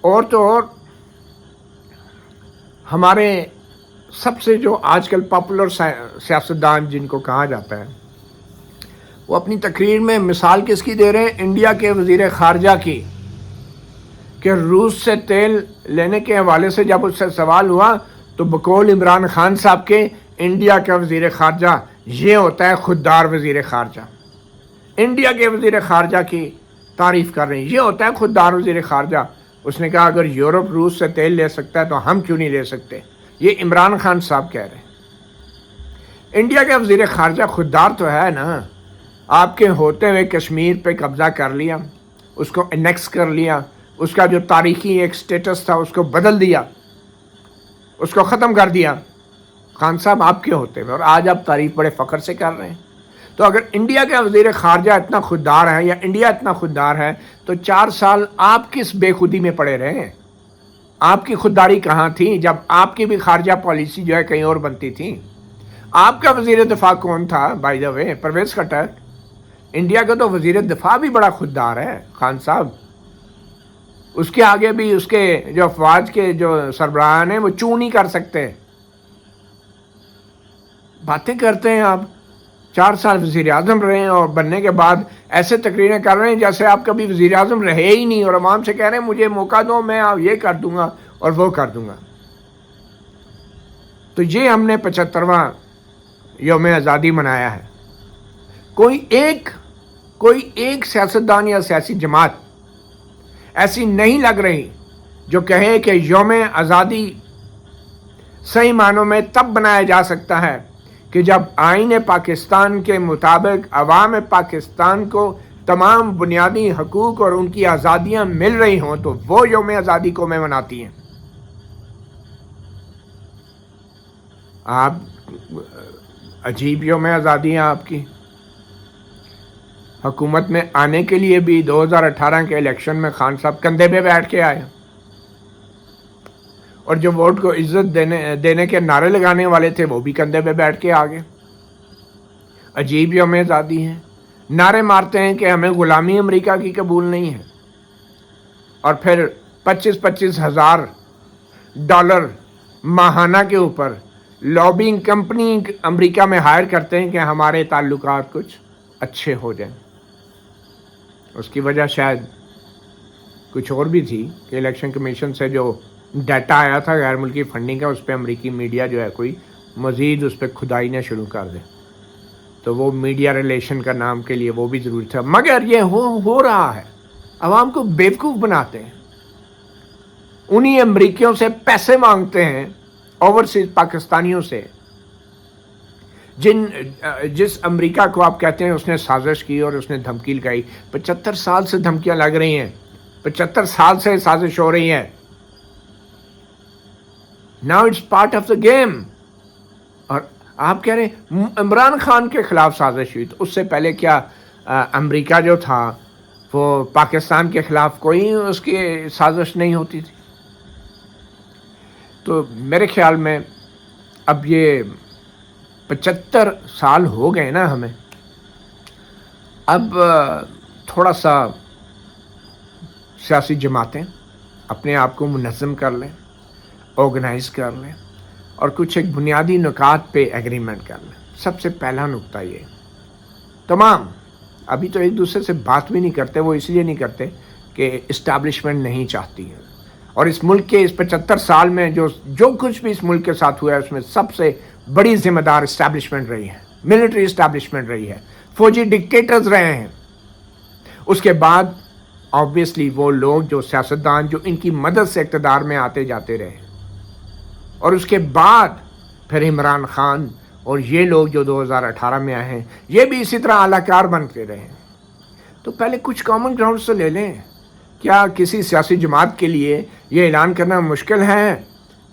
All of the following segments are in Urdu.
اور تو اور ہمارے سب سے جو آج کل پاپولر سیاستدان جن کو کہا جاتا ہے، وہ اپنی تقریر میں مثال کس کی دے رہے ہیں؟ انڈیا کے وزیر خارجہ کی، کہ روس سے تیل لینے کے حوالے سے جب اس سے سوال ہوا تو بقول عمران خان صاحب کے انڈیا کا وزیر خارجہ یہ ہوتا ہے خوددار وزیر خارجہ۔ انڈیا کے وزیر خارجہ کی تعریف کر رہے ہیں، یہ ہوتا ہے خوددار وزیر خارجہ۔ اس نے کہا اگر یورپ روس سے تیل لے سکتا ہے تو ہم کیوں نہیں لے سکتے؟ یہ عمران خان صاحب کہہ رہے ہیں۔ انڈیا کا وزیر خارجہ خوددار تو ہے نا، آپ کے ہوتے ہوئے کشمیر پہ قبضہ کر لیا، اس کو انیکس کر لیا، اس کا جو تاریخی ایک سٹیٹس تھا اس کو بدل دیا، اس کو ختم کر دیا خان صاحب آپ کے ہوتے ہوئے، اور آج آپ تعریف بڑے فخر سے کر رہے ہیں۔ تو اگر انڈیا کا وزیر خارجہ اتنا خوددار ہے یا انڈیا اتنا خوددار ہے تو 4 سال آپ کس بے خودی میں پڑے رہے ہیں؟ آپ کی خودداری کہاں تھی جب آپ کی بھی خارجہ پالیسی جو ہے کہیں اور بنتی تھی؟ آپ کا وزیر دفاع کون تھا by the way? Pervez Khattak. India کا تو وزیر دفاع بھی بڑا خوددار ہے خان صاحب، اس کے آگے بھی اس کے جو افواج کے جو سربراہان ہیں وہ چوں نہیں کر سکتے۔ باتیں کرتے ہیں آپ، 4 سال وزیر اعظم رہے ہیں اور بننے کے بعد ایسے تقریریں کر رہے ہیں جیسے آپ کبھی وزیر اعظم رہے ہی نہیں، اور عوام سے کہہ رہے ہیں مجھے موقع دو، میں یہ کر دوں گا اور وہ کر دوں گا۔ تو یہ ہم نے 75واں یوم آزادی منایا ہے۔ کوئی ایک سیاستدان یا سیاسی جماعت ایسی نہیں لگ رہی جو کہے کہ یوم آزادی صحیح معنوں میں تب بنایا جا سکتا ہے کہ جب آئین پاکستان کے مطابق عوام پاکستان کو تمام بنیادی حقوق اور ان کی آزادیاں مل رہی ہوں تو وہ یوم آزادی کو میں مناتی ہیں۔ آپ عجیب یوم آزادی ہیں آپ کی۔ حکومت میں آنے کے لیے بھی 2018 کے الیکشن میں خان صاحب کندھے پہ بیٹھ کے آئے، اور جو ووٹ کو عزت دینے کے نعرے لگانے والے تھے وہ بھی کندھے پہ بیٹھ کے آ گئے۔ عجیب یوم آزادی ہے، نعرے مارتے ہیں کہ ہمیں غلامی امریکہ کی قبول نہیں ہے، اور پھر 25 ہزار ڈالر ماہانہ کے اوپر لابنگ کمپنی امریکہ میں ہائر کرتے ہیں کہ ہمارے تعلقات کچھ اچھے ہو جائیں۔ اس کی وجہ شاید کچھ اور بھی تھی کہ الیکشن کمیشن سے جو ڈیٹا آیا تھا غیر ملکی فنڈنگ کا، اس پہ امریکی میڈیا جو ہے کوئی مزید اس پہ کھدائی نہ شروع کر دے، تو وہ میڈیا ریلیشن کا نام کے لیے وہ بھی ضروری تھا۔ مگر یہ ہو رہا ہے، عوام کو بیوقوف بناتے ہیں، انہی امریکیوں سے پیسے مانگتے ہیں، اوورسیز پاکستانیوں سے، جس امریکہ کو آپ کہتے ہیں اس نے سازش کی اور اس نے دھمکی لگائی۔ 75 سال سے دھمکیاں لگ رہی ہیں، 75 سال سے سازش ہو رہی ہے۔ Now it's part of the game۔ اور آپ کہہ رہے ہیں عمران خان کے خلاف سازش ہوئی، تو اس سے پہلے کیا امریکہ جو تھا وہ پاکستان کے خلاف کوئی اس کی سازش نہیں ہوتی تھی؟ تو میرے خیال میں اب یہ 75 سال ہو گئے نا ہمیں، اب تھوڑا سا سیاسی جماعتیں اپنے آپ کو منظم کر لیں، آرگنائز کر لیں، اور کچھ ایک بنیادی نکات پہ ایگریمنٹ کر لیں۔ سب سے پہلا نکتہ یہ، تمام ابھی تو ایک دوسرے سے بات بھی نہیں کرتے، وہ اس لیے نہیں کرتے کہ اسٹیبلشمنٹ نہیں چاہتی ہے، اور اس ملک کے اس 75 سال میں جو کچھ بھی اس ملک کے ساتھ ہوا ہے اس میں سب سے بڑی ذمہ دار اسٹیبلشمنٹ رہی ہے، ملٹری اسٹیبلشمنٹ رہی ہے، فوجی ڈکٹیٹرز رہے ہیں۔ اس کے بعد آبویسلی وہ لوگ جو سیاستدان جو ان کی مدد سے اقتدار میں آتے جاتے رہے، اور اس کے بعد پھر عمران خان اور یہ لوگ جو 2018 میں آئے ہیں یہ بھی اسی طرح اعلی کار بن کے رہے ہیں۔ تو پہلے کچھ کامن گراؤنڈ سے لے لیں۔ کیا کسی سیاسی جماعت کے لیے یہ اعلان کرنا مشکل ہے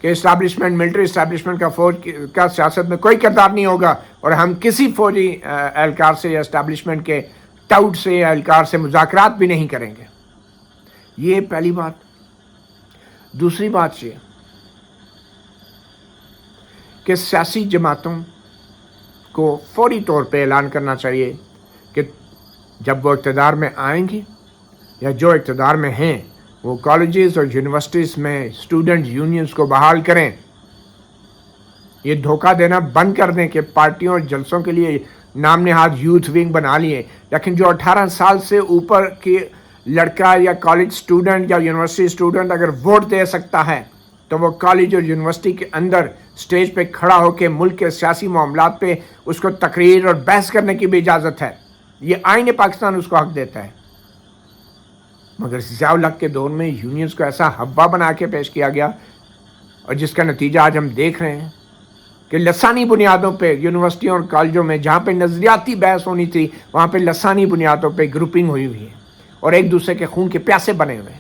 کہ اسٹیبلشمنٹ، ملٹری اسٹیبلشمنٹ کا فوج کا سیاست میں کوئی کردار نہیں ہوگا، اور ہم کسی فوجی اہلکار سے یا اسٹیبلشمنٹ کے ٹاؤٹ سے یا اہلکار سے مذاکرات بھی نہیں کریں گے؟ یہ پہلی بات۔ دوسری بات یہ کہ سیاسی جماعتوں کو فوری طور پہ اعلان کرنا چاہیے کہ جب وہ اقتدار میں آئیں گی یا جو اقتدار میں ہیں وہ کالجز اور یونیورسٹیز میں اسٹوڈنٹ یونینز کو بحال کریں، یہ دھوکہ دینا بند کر دیں کہ پارٹیوں اور جلسوں کے لیے نام نہاد یوتھ ونگ بنا لیے، لیکن جو 18 سال سے اوپر کی لڑکا یا کالج اسٹوڈنٹ یا یونیورسٹی اسٹوڈنٹ اگر ووٹ دے سکتا ہے تو وہ کالج اور یونیورسٹی کے اندر اسٹیج پہ کھڑا ہو کے ملک کے سیاسی معاملات پہ اس کو تقریر اور بحث کرنے کی بھی اجازت ہے۔ یہ آئین پاکستان اس کو حق دیتا ہے۔ مگر ضیاء الحق کے دور میں یونینز کو ایسا حبہ بنا کے پیش کیا گیا، اور جس کا نتیجہ آج ہم دیکھ رہے ہیں کہ لسانی بنیادوں پہ یونیورسٹیوں اور کالجوں میں جہاں پہ نظریاتی بحث ہونی تھی وہاں پہ لسانی بنیادوں پہ گروپنگ ہوئی ہوئی ہے اور ایک دوسرے کے خون کے پیاسے بنے ہوئے ہیں۔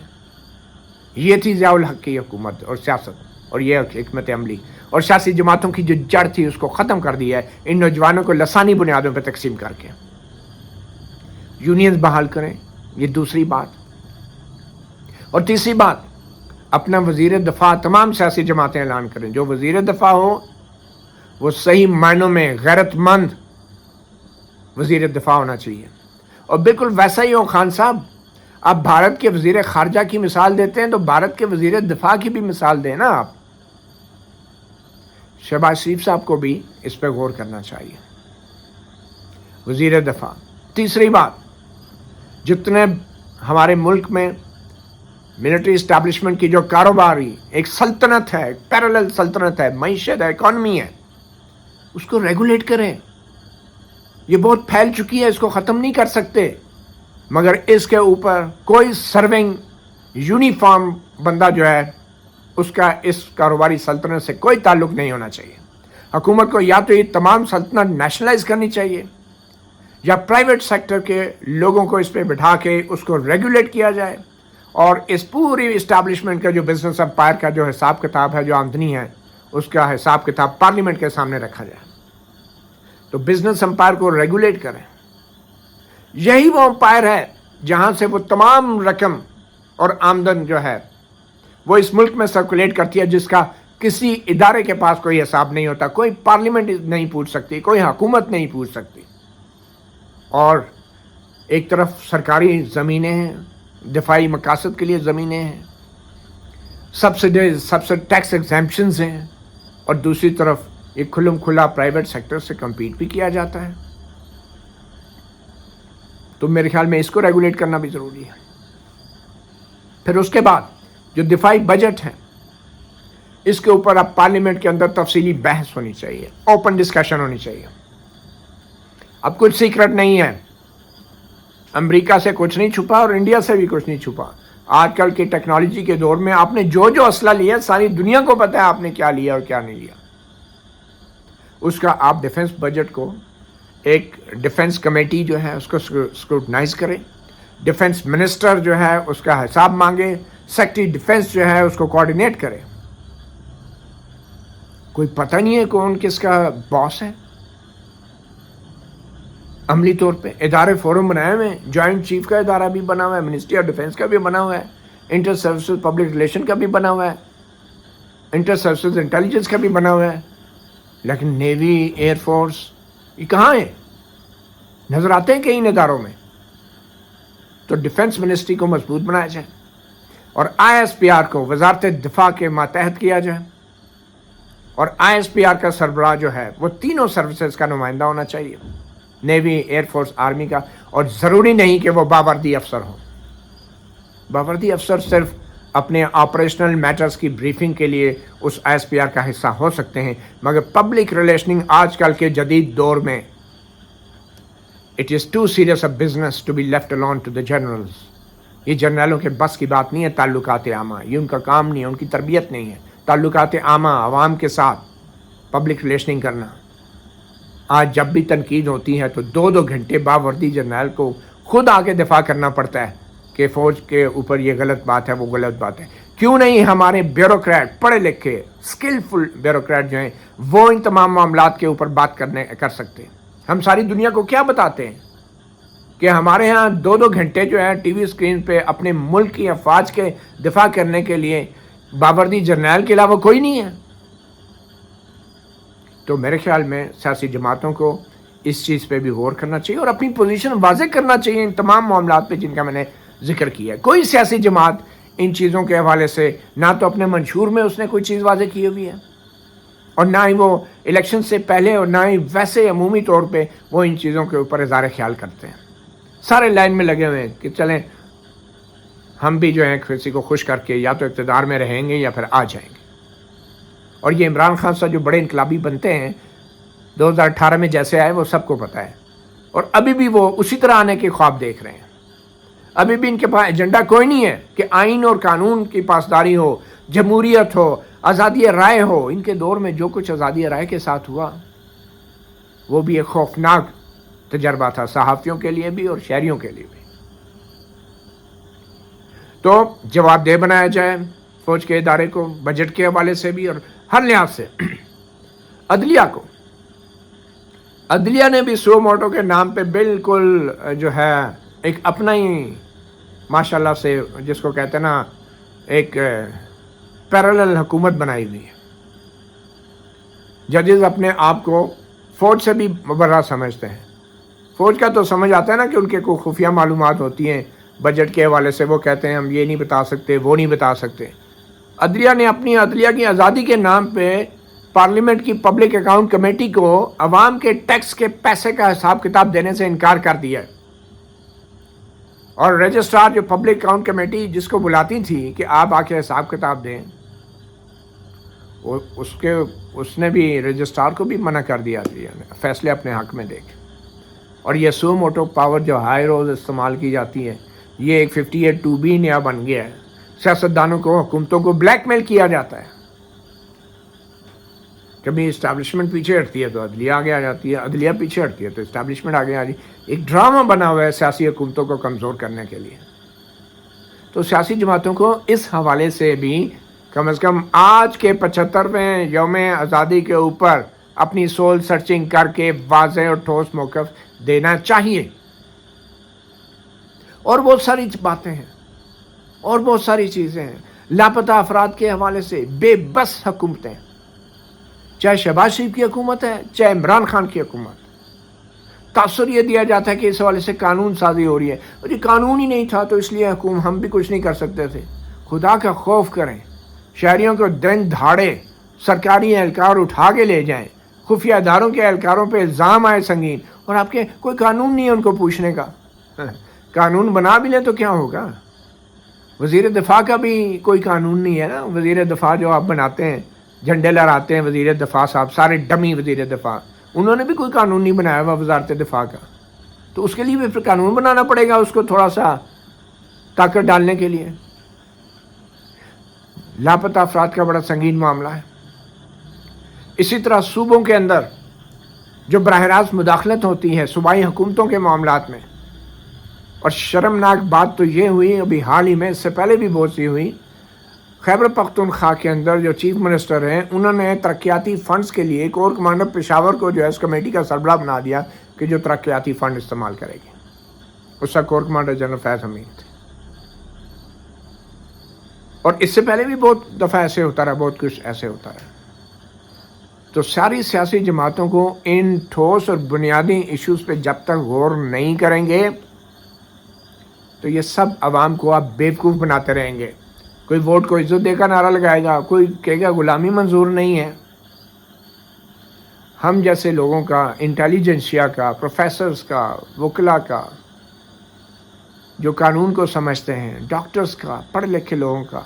یہ تھی ضیاء الحق کی حکومت اور سیاست، اور یہ حکمت عملی اور سیاسی جماعتوں کی جو جڑ تھی اس کو ختم کر دیا ہے ان نوجوانوں کو لسانی بنیادوں پہ تقسیم کر کے۔ یونینز بحال کریں، یہ دوسری بات۔ اور تیسری بات، اپنا وزیر دفاع تمام سیاسی جماعتیں اعلان کریں، جو وزیر دفاع ہو وہ صحیح معنوں میں غیرت مند وزیر دفاع ہونا چاہیے۔ اور بالکل ویسا ہی ہو خان صاحب، آپ بھارت کے وزیر خارجہ کی مثال دیتے ہیں تو بھارت کے وزیر دفاع کی بھی مثال دیں نا آپ۔ شہباز شریف صاحب کو بھی اس پہ غور کرنا چاہیے، وزیر دفاع۔ تیسری بات، جتنے ہمارے ملک میں ملٹری اسٹیبلشمنٹ کی جو کاروباری ایک سلطنت ہے، ایک پیرالل سلطنت ہے، معیشت ہے، اکانومی ہے، اس کو ریگولیٹ کریں۔ یہ بہت پھیل چکی ہے، اس کو ختم نہیں کر سکتے، مگر اس کے اوپر کوئی سرونگ یونیفارم بندہ جو ہے اس کا اس کاروباری سلطنت سے کوئی تعلق نہیں ہونا چاہیے۔ حکومت کو یا تو یہ تمام سلطنت نیشنلائز کرنی چاہیے یا پرائیویٹ سیکٹر کے لوگوں کو اس پہ بٹھا کے اس کو ریگولیٹ کیا جائے، اور اس پوری اسٹیبلشمنٹ کا جو بزنس امپائر کا جو حساب کتاب ہے، جو آمدنی ہے، اس کا حساب کتاب پارلیمنٹ کے سامنے رکھا جائے۔ تو بزنس امپائر کو ریگولیٹ کریں۔ یہی وہ امپائر ہے جہاں سے وہ تمام رقم اور آمدن جو ہے وہ اس ملک میں سرکولیٹ کرتی ہے، جس کا کسی ادارے کے پاس کوئی حساب نہیں ہوتا، کوئی پارلیمنٹ نہیں پوچھ سکتی، کوئی حکومت نہیں پوچھ سکتی۔ اور ایک طرف سرکاری زمینیں ہیں، دفاعی مقاصد کے لیے زمینیں ہیں، سبسڈیز ٹیکس ایگزیمپشنز ہیں، اور دوسری طرف یہ کھلم کھلا پرائیویٹ سیکٹر سے کمپیٹ بھی کیا جاتا ہے۔ تو میرے خیال میں اس کو ریگولیٹ کرنا بھی ضروری ہے۔ پھر اس کے بعد جو دفاعی بجٹ ہے، اس کے اوپر اب پارلیمنٹ کے اندر تفصیلی بحث ہونی چاہیے، اوپن ڈسکشن ہونی چاہیے۔ اب کچھ سیکرٹ نہیں ہے، امریکہ سے کچھ نہیں چھپا اور انڈیا سے بھی کچھ نہیں چھپا۔ آج کل کی ٹیکنالوجی کے دور میں آپ نے جو اسلحہ لیا ساری دنیا کو پتہ ہے آپ نے کیا لیا اور کیا نہیں لیا۔ اس کا آپ ڈیفنس بجٹ کو ایک ڈیفنس کمیٹی جو ہے اس کو اسکروٹنائز کرے، ڈیفنس منسٹر جو ہے اس کا حساب مانگے، سیکرٹری ڈیفنس جو ہے اس کو کوآرڈینیٹ کرے۔ کوئی پتہ نہیں ہے کون کس کا باس ہے۔ عملی طور پہ ادارے فورم بنائے ہوئے ہیں، جوائنٹ چیف کا ادارہ بھی بنا ہوا ہے، منسٹری آف ڈیفنس کا بھی بنا ہوا ہے، انٹر سروسز پبلک ریلیشن کا بھی بنا ہوا ہے، انٹر سروسز انٹیلیجنس کا بھی بنا ہوا ہے، لیکن نیوی، ایئر فورس یہ کہاں ہیں؟ نظر آتے ہیں کئی اداروں میں۔ تو ڈیفنس منسٹری کو مضبوط بنایا جائے اور آئی ایس پی آر کو وزارت دفاع کے ماتحت کیا جائے، اور آئی ایس پی آر کا سربراہ جو ہے وہ تینوں سروسز کا نمائندہ ہونا چاہیے، نیوی، ایئر فورس، آرمی کا، اور ضروری نہیں کہ وہ باوردی افسر ہوں۔ باوردی افسر صرف اپنے آپریشنل میٹرز کی بریفنگ کے لیے اس آئی ایس پی آر کا حصہ ہو سکتے ہیں، مگر پبلک ریلیشننگ آج کل کے جدید دور میں it is too serious a business to be left alone to the generals. یہ جنرلوں کے بس کی بات نہیں ہے، تعلقات عامہ یہ ان کا کام نہیں ہے، ان کی تربیت نہیں ہے۔ تعلقات عامہ، عوام کے ساتھ پبلک ریلیشننگ کرنا۔ آج جب بھی تنقید ہوتی ہے تو 2 گھنٹے باوردی جرنیل کو خود آگے دفاع کرنا پڑتا ہے کہ فوج کے اوپر یہ غلط بات ہے، وہ غلط بات ہے۔ کیوں نہیں ہمارے بیوروکریٹ، پڑھے لکھے اسکلفل بیوروکریٹ جو ہیں وہ ان تمام معاملات کے اوپر بات کر سکتے ہیں؟ ہم ساری دنیا کو کیا بتاتے ہیں کہ ہمارے ہاں 2 گھنٹے جو ہے ٹی وی اسکرین پہ اپنے ملک کی افواج کے دفاع کرنے کے لیے باوردی جرنیل کے علاوہ کوئی نہیں ہے۔ تو میرے خیال میں سیاسی جماعتوں کو اس چیز پہ بھی غور کرنا چاہیے اور اپنی پوزیشن واضح کرنا چاہیے ان تمام معاملات پہ جن کا میں نے ذکر کیا ہے۔ کوئی سیاسی جماعت ان چیزوں کے حوالے سے نہ تو اپنے منشور میں اس نے کوئی چیز واضح کی ہوئی ہے، اور نہ ہی وہ الیکشن سے پہلے اور نہ ہی ویسے عمومی طور پہ وہ ان چیزوں کے اوپر اظہار خیال کرتے ہیں. سارے لائن میں لگے ہوئے ہیں کہ چلیں ہم بھی جو ہے کسی کو خوش کر کے یا تو اقتدار میں رہیں گے یا پھر آ جائیں گے. اور یہ عمران خان صاحب جو بڑے انقلابی بنتے ہیں 2018 میں جیسے آئے وہ سب کو پتہ ہے، اور ابھی بھی وہ اسی طرح آنے کے خواب دیکھ رہے ہیں. ابھی بھی ان کے پاس ایجنڈا کوئی نہیں ہے کہ آئین اور قانون کی پاسداری ہو، جمہوریت ہو، آزادی رائے ہو. ان کے دور میں جو کچھ آزادی رائے کے ساتھ ہوا وہ بھی ایک خوفناک تجربہ تھا، صحافیوں کے لیے بھی اور شہریوں کے لیے بھی. تو جواب دہ بنایا جائے فوج کے ادارے کو، بجٹ کے حوالے سے بھی اور ہر لحاظ سے. عدلیہ نے بھی سو موٹو کے نام پہ بالکل جو ہے ایک اپنا ہی ماشاءاللہ سے جس کو کہتے ہیں نا ایک پیرالل حکومت بنائی ہوئی ہے. ججز اپنے آپ کو فوج سے بھی مبرہ سمجھتے ہیں. فوج کا تو سمجھ آتا ہے نا کہ ان کے کوئی خفیہ معلومات ہوتی ہیں بجٹ کے حوالے سے، وہ کہتے ہیں ہم یہ نہیں بتا سکتے، وہ نہیں بتا سکتے. عدلیہ نے اپنی عدلیہ کی آزادی کے نام پہ پارلیمنٹ کی پبلک اکاؤنٹ کمیٹی کو عوام کے ٹیکس کے پیسے کا حساب کتاب دینے سے انکار کر دیا. اور رجسٹرار جو پبلک اکاؤنٹ کمیٹی جس کو بلاتی تھی کہ آپ آ کے حساب کتاب دیں، اس نے بھی رجسٹرار کو بھی منع کر دیا فیصلے اپنے حق میں دیکھ. اور یہ سو موٹو پاور جو ہائی روز استعمال کی جاتی ہے، یہ ایک 58(2)B نیا بن گیا ہے. سیاستدانوں کو، حکومتوں کو بلیک میل کیا جاتا ہے. کبھی اسٹیبلشمنٹ پیچھے ہٹتی ہے تو عدلیہ آگے آ جاتی ہے، عدلیہ پیچھے ہٹتی ہے تو اسٹیبلشمنٹ آگے آ جاتی ہے. ایک ڈرامہ بنا ہوا ہے سیاسی حکومتوں کو کمزور کرنے کے لیے. تو سیاسی جماعتوں کو اس حوالے سے بھی کم از کم آج کے 75ویں یوم آزادی کے اوپر اپنی سول سرچنگ کر کے واضح اور ٹھوس موقف دینا چاہیے. اور بہت ساری باتیں ہیں اور بہت ساری چیزیں ہیں. لاپتہ افراد کے حوالے سے بے بس حکومتیں، چاہے شہباز شریف کی حکومت ہے چاہے عمران خان کی حکومت. تاثر یہ دیا جاتا ہے کہ اس حوالے سے قانون سازی ہو رہی ہے، اور یہ قانون ہی نہیں تھا تو اس لیے ہم بھی کچھ نہیں کر سکتے تھے. خدا کا خوف کریں، شہریوں کو دن دھاڑے سرکاری اہلکار اٹھا کے لے جائیں، خفیہ اداروں کے اہلکاروں پہ الزام آئے سنگین، اور آپ کے کوئی قانون نہیں ہے ان کو پوچھنے کا. قانون بنا بھی لیں تو کیا ہوگا؟ وزیر دفاع کا بھی کوئی قانون نہیں ہے نا. وزیر دفاع جو آپ بناتے ہیں، جھنڈے لہراتے ہیں وزیر دفاع صاحب، سارے ڈمی وزیر دفاع، انہوں نے بھی کوئی قانون نہیں بنایا ہوا وزارت دفاع کا. تو اس کے لیے بھی پھر قانون بنانا پڑے گا اس کو تھوڑا سا طاقت ڈالنے کے لیے. لاپتہ افراد کا بڑا سنگین معاملہ ہے. اسی طرح صوبوں کے اندر جو براہ راست مداخلت ہوتی ہے صوبائی حکومتوں کے معاملات میں، اور شرمناک بات تو یہ ہوئی ابھی حال ہی میں، اس سے پہلے بھی بہت سی ہوئی، خیبر پختونخوا کے اندر جو چیف منسٹر ہیں انہوں نے ترقیاتی فنڈز کے لیے کور کمانڈر پشاور کو جو ہے اس کمیٹی کا سربراہ بنا دیا کہ جو ترقیاتی فنڈ استعمال کرے گی. اس کا کور کمانڈر جنرل فیض حمید تھے. اور اس سے پہلے بھی بہت دفعہ ایسے ہوتا رہا، بہت کچھ ایسے ہوتا رہا. تو ساری سیاسی جماعتوں کو ان ٹھوس اور بنیادی ایشوز پہ جب تک غور نہیں کریں گے تو یہ سب عوام کو آپ بیوقوف بناتے رہیں گے. کوئی ووٹ کو عزت دے کر نعرہ لگائے گا، کوئی کہے گا غلامی منظور نہیں ہے. ہم جیسے لوگوں کا، انٹیلیجنسیا کا، پروفیسرز کا، وکلا کا، جو قانون کو سمجھتے ہیں، ڈاکٹرز کا، پڑھے لکھے لوگوں کا،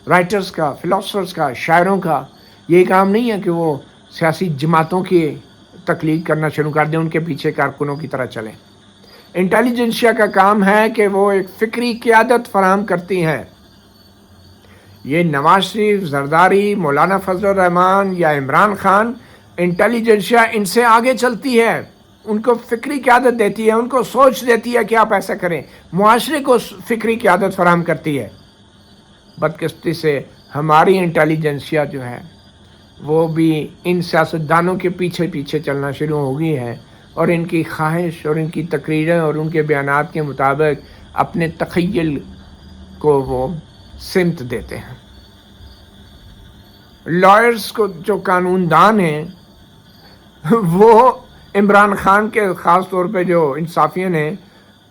رائٹرز کا، فلاسفرز کا، شاعروں کا، یہ کام نہیں ہے کہ وہ سیاسی جماعتوں کی تقلید کرنا شروع کر دیں، ان کے پیچھے کارکنوں کی طرح چلیں. انٹیلیجنسیا کا کام ہے کہ وہ ایک فکری قیادت فراہم کرتی ہیں. یہ نواز شریف، زرداری، مولانا فضل الرحمان یا عمران خان، انٹیلیجنسیا ان سے آگے چلتی ہے، ان کو فکری قیادت دیتی ہے، ان کو سوچ دیتی ہے کہ آپ ایسا کریں، معاشرے کو فکری قیادت فراہم کرتی ہے. بدقسمتی سے ہماری انٹیلیجنسیا جو ہے وہ بھی ان سیاستدانوں کے پیچھے پیچھے چلنا شروع ہو گئی ہے، اور ان کی خواہش اور ان کی تقریریں اور ان کے بیانات کے مطابق اپنے تخیل کو وہ سمت دیتے ہیں. لائرز کو جو قانون دان ہیں وہ عمران خان کے خاص طور پہ جو انصافیین ہیں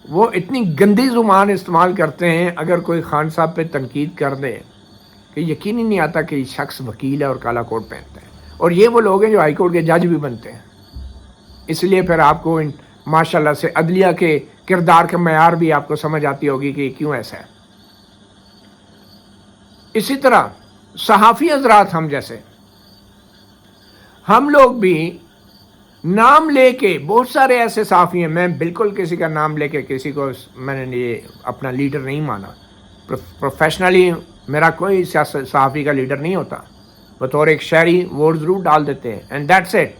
وہ اتنی گندی زبان استعمال کرتے ہیں، اگر کوئی خان صاحب پہ تنقید کر دے کہ یقین ہی نہیں آتا کہ یہ شخص وکیل ہے اور کالا کوٹ پہنتا ہے. اور یہ وہ لوگ ہیں جو ہائی کورٹ کے جج بھی بنتے ہیں. اس لیے پھر آپ کو ماشاء اللہ سے عدلیہ کے کردار کا معیار بھی آپ کو سمجھ آتی ہوگی کہ کیوں ایسا ہے. اسی طرح صحافی حضرات ہم جیسے، ہم لوگ بھی نام لے کے، بہت سارے ایسے صحافی ہیں، میں بالکل کسی کا نام لے کے کسی کو میں نے یہ اپنا لیڈر نہیں مانا. پروفیشنلی میرا کوئی صحافی کا لیڈر نہیں ہوتا. بطور ایک شہری ووٹ ضرور ڈال دیتے ہیں اینڈ دیٹس اٹ.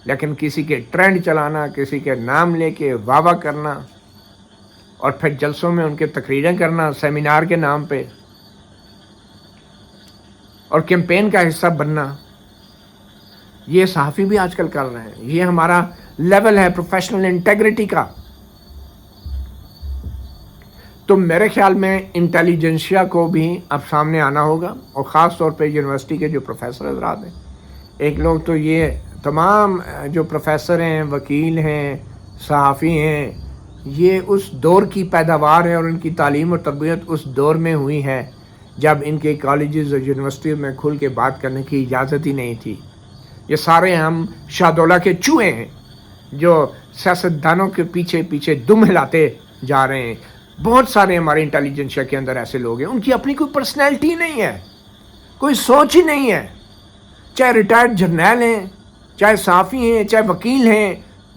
لیکن کسی کے ٹرینڈ چلانا، کسی کے نام لے کے واہ واہ کرنا اور پھر جلسوں میں ان کے تقریریں کرنا سیمینار کے نام پہ اور کیمپین کا حصہ بننا، یہ صحافی بھی آج کل کر رہے ہیں. یہ ہمارا لیول ہے پروفیشنل انٹیگریٹی کا. تو میرے خیال میں انٹیلیجنسیا کو بھی اب سامنے آنا ہوگا، اور خاص طور پہ یونیورسٹی کے جو پروفیسر حضرات ہیں. ایک لوگ تو یہ تمام جو پروفیسر ہیں، وکیل ہیں، صحافی ہیں، یہ اس دور کی پیداوار ہے اور ان کی تعلیم اور تربیت اس دور میں ہوئی ہے جب ان کے کالجز اور یونیورسٹیوں میں کھل کے بات کرنے کی اجازت ہی نہیں تھی. یہ سارے ہم شاہدولہ کے چوہے ہیں جو سیاستدانوں کے پیچھے پیچھے دم ہلاتے جا رہے ہیں. بہت سارے ہمارے انٹیلیجنسیا کے اندر ایسے لوگ ہیں، ان کی اپنی کوئی پرسنالٹی نہیں ہے، کوئی سوچ ہی نہیں ہے. چاہے ریٹائرڈ جرنیل ہیں، چاہے صحافی ہیں، چاہے وکیل ہیں،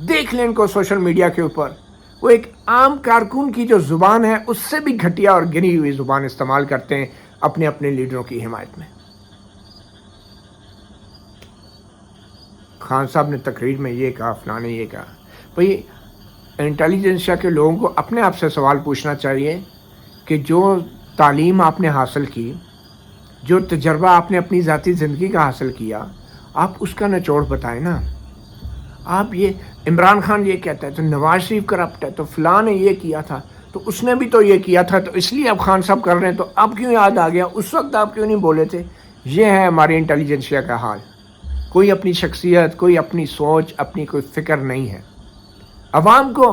دیکھ لیں ان کو سوشل میڈیا کے اوپر. وہ ایک عام کارکن کی جو زبان ہے اس سے بھی گھٹیا اور گری ہوئی زبان استعمال کرتے ہیں اپنے اپنے لیڈروں کی حمایت میں. خان صاحب نے تقریر میں یہ کہا، فلاں نے یہ کہا. بھئی انٹیلیجنسیا کے لوگوں کو اپنے آپ سے سوال پوچھنا چاہیے کہ جو تعلیم آپ نے حاصل کی، جو تجربہ آپ نے اپنی ذاتی زندگی کا حاصل کیا، آپ اس کا نچوڑ بتائیں نا. آپ یہ عمران خان یہ کہتا ہے تو نواز شریف کرپٹ ہے، تو فلاں نے یہ کیا تھا تو اس نے بھی تو یہ کیا تھا، تو اس لیے اب خان صاحب کر رہے ہیں، تو اب کیوں یاد آ گیا، اس وقت آپ کیوں نہیں بولے تھے. یہ ہے ہماری انٹیلیجنسیا کا حال. کوئی اپنی شخصیت، کوئی اپنی سوچ، اپنی کوئی فکر نہیں ہے. عوام کو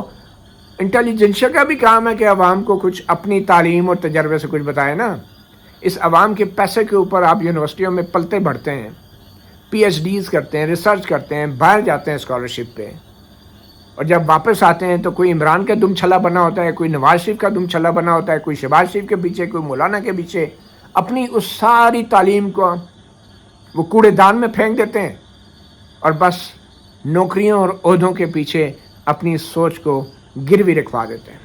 انٹیلیجنسیا کا بھی کام ہے کہ عوام کو کچھ اپنی تعلیم اور تجربے سے کچھ بتائے نا. اس عوام کے پیسے کے اوپر آپ یونیورسٹیوں میں پلتے بڑھتے ہیں، پی ایچ ڈیز کرتے ہیں، ریسرچ کرتے ہیں، باہر جاتے ہیں اسکالرشپ پہ، اور جب واپس آتے ہیں تو کوئی عمران کا دم چھلا بنا ہوتا ہے، کوئی نواز شریف کا دم چھلا بنا ہوتا ہے، کوئی شہباز شریف کے پیچھے، کوئی مولانا کے پیچھے. اپنی اس ساری تعلیم کو وہ کوڑے دان میں پھینک دیتے ہیں اور بس نوکریوں اور عہدوں کے پیچھے اپنی سوچ کو گروی رکھوا دیتے ہیں،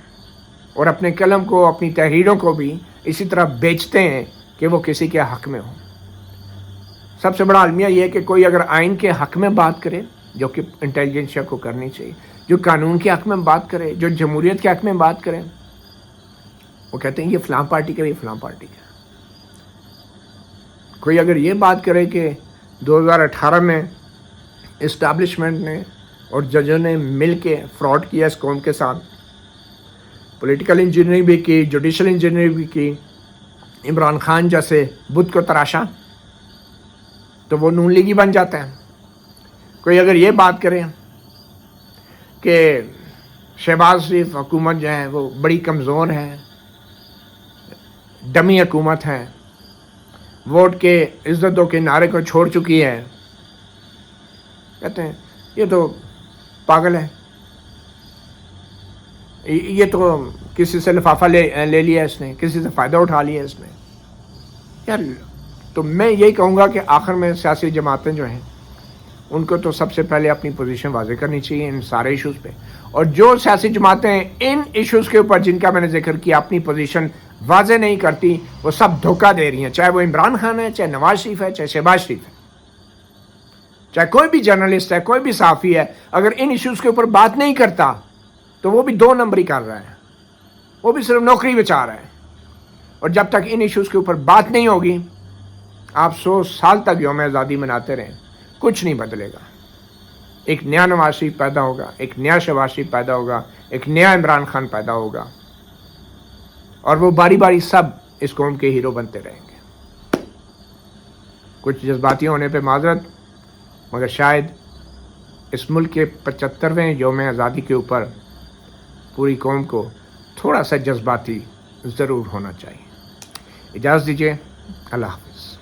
اور اپنے قلم کو، اپنی تحریروں کو بھی اسی طرح بیچتے ہیں کہ وہ کسی کے حق میں ہوں. سب سے بڑا المیہ یہ ہے کہ کوئی اگر آئین کے حق میں بات کرے، جو کہ انٹیلیجنسیا کو کرنی چاہیے، جو قانون کے حق میں بات کرے، جو جمہوریت کے حق میں بات کرے، وہ کہتے ہیں یہ فلاں پارٹی کا، یہ فلاں پارٹی کا. کوئی اگر یہ بات کرے کہ 2018 میں اسٹیبلشمنٹ نے اور ججوں نے مل کے فراڈ کیا اس قوم کے ساتھ، پولیٹیکل انجینئرنگ بھی کی، جوڈیشل انجینئرنگ بھی کی، عمران خان جیسے بت کو تراشا، تو وہ نون لیگی بن جاتا ہے. کوئی اگر یہ بات کرے کہ شہباز شریف حکومت جو ہے وہ بڑی کمزور ہے، ڈمی حکومت ہے، ووٹ کے عزتوں کے نعرے کو چھوڑ چکی ہے، کہتے ہیں یہ تو پاگل ہے، یہ تو کسی سے لفافہ لے لیا اس نے، کسی سے فائدہ اٹھا لیا اس نے. یار تو میں یہی کہوں گا کہ آخر میں سیاسی جماعتیں جو ہیں ان کو تو سب سے پہلے اپنی پوزیشن واضح کرنی چاہیے ان سارے ایشوز پہ. اور جو سیاسی جماعتیں ان ایشوز کے اوپر جن کا میں نے ذکر کیا اپنی پوزیشن واضح نہیں کرتی، وہ سب دھوکہ دے رہی ہیں. چاہے وہ عمران خان ہے، چاہے نواز شریف ہے، چاہے شہباز شریف ہے، چاہے کوئی بھی جرنلسٹ ہے، کوئی بھی صحافی ہے، اگر ان ایشوز کے اوپر بات نہیں کرتا تو وہ بھی 2 نمبری کر رہا ہے، وہ بھی صرف نوکری بچا رہا ہے. اور جب تک ان ایشوز کے اوپر بات نہیں ہوگی، آپ 100 سال تک یوم آزادی مناتے رہیں، کچھ نہیں بدلے گا. ایک نیا نواز شریف پیدا ہوگا، ایک نیا شہباز شریف پیدا ہوگا، ایک نیا عمران خان پیدا ہوگا، اور وہ باری باری سب اس قوم کے ہیرو بنتے رہیں گے. کچھ جذباتی ہونے پہ معذرت، مگر شاید اس ملک کے 75ویں یوم آزادی کے اوپر پوری قوم کو تھوڑا سا جذباتی ضرور ہونا چاہیے. اجازت دیجیے. اللہ حافظ.